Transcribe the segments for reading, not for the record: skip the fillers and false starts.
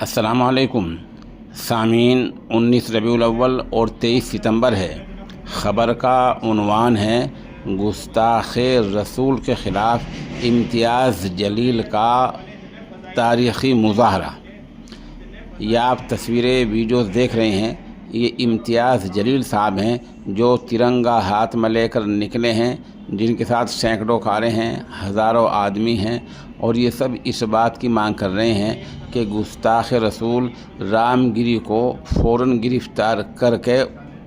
अस्सलाम वालेकुम सामीन। 19 रबीउल अव्वल और 23 सितंबर है। ख़बर का उन्वान है गुस्ताख़ रसूल के ख़िलाफ़ इम्तियाज़ जलील का तारीख़ी मुज़ाहरा। ये आप तस्वीरें वीडियोस देख रहे हैं, ये इम्तियाज़ जलील साहब हैं जो तिरंगा हाथ में लेकर निकले हैं, जिनके साथ सैकड़ों कारें हैं, हज़ारों आदमी हैं, और ये सब इस बात की मांग कर रहे हैं कि गुस्ताख़ रसूल रामगिरी को फ़ौरन गिरफ़्तार करके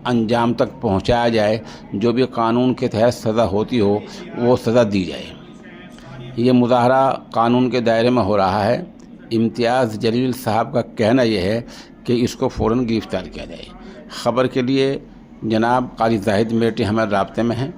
अंजाम तक पहुंचाया जाए। जो भी कानून के तहत सज़ा होती हो वो सज़ा दी जाए। ये मुज़ाहरा कानून के दायरे में हो रहा है। इम्तियाज़ जलील साहब का कहना यह है कि इसको फ़ौरन गिरफ़्तार किया जाए। ख़बर के लिए जनाब क़ारी ज़ाहिद मेटी हमारे राब्ते में हैं।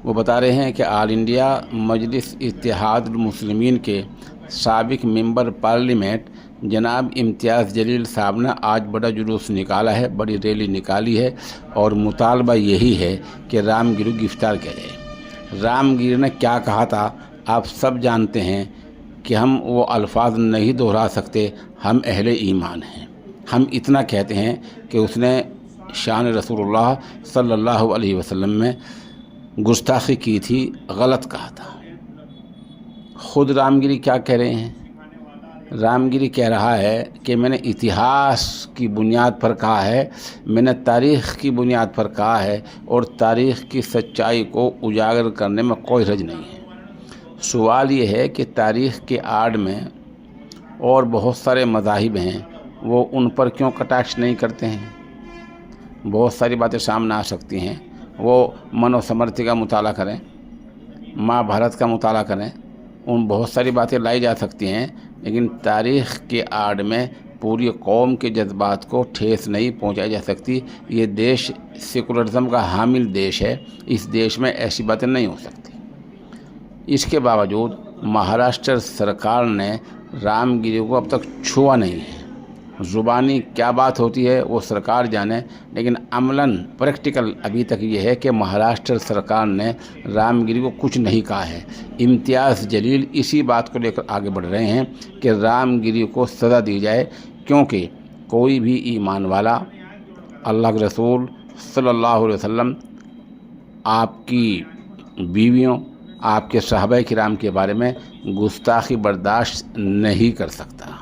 वो बता रहे हैं कि ऑल इंडिया मजलिस इत्तेहादुल मुस्लिमीन के साबिक़ मेंबर पार्लियामेंट जनाब इम्तियाज़ जलील साहब ने आज बड़ा जुलूस निकाला है, बड़ी रैली निकाली है, और मुतालबा यही है कि रामगिरी गिरफ़्तार किया जाए। रामगिरी ने क्या कहा था आप सब जानते हैं कि हम वो अल्फाज नहीं दोहरा सकते। हम अहले ईमान हैं। हम इतना कहते हैं कि उसने शान रसूलुल्लाह सल्लल्लाहु अलैहि वसल्लम में गुस्ताखी की थी, गलत कहा था। ख़ुद रामगिरी क्या कह रहे हैं? रामगिरी कह रहा है कि मैंने इतिहास की बुनियाद पर कहा है, मैंने तारीख़ की बुनियाद पर कहा है, और तारीख़ की सच्चाई को उजागर करने में कोई हर्ज नहीं है। सवाल ये है कि तारीख़ के आड़ में और बहुत सारे मज़ाहिब हैं, वो उन पर क्यों कटाक्ष नहीं करते हैं? बहुत सारी बातें सामने आ सकती हैं। वो मनुस्मृति का मुताला करें, महाभारत का मुताला करें, उन बहुत सारी बातें लाई जा सकती हैं, लेकिन तारीख़ के आड़ में पूरी कौम के जज्बात को ठेस नहीं पहुंचाई जा सकती। ये देश सेकुलरिज़म का हामिल देश है, इस देश में ऐसी बातें नहीं हो सकती। इसके बावजूद महाराष्ट्र सरकार ने रामगिरी को अब तक छुआ नहीं है। ज़ुबानी क्या बात होती है वो सरकार जाने, लेकिन अमलन प्रैक्टिकल अभी तक ये है कि महाराष्ट्र सरकार ने रामगिरी को कुछ नहीं कहा है। इम्तियाज़ जलील इसी बात को लेकर आगे बढ़ रहे हैं कि रामगिरी को सज़ा दी जाए, क्योंकि कोई भी ईमान वाला अल्लाह के रसूल सल्लल्लाहु अलैहि वसल्लम, आपकी बीवियों, आपके सहाबा किराम के बारे में गुस्ताखी बर्दाश्त नहीं कर सकता।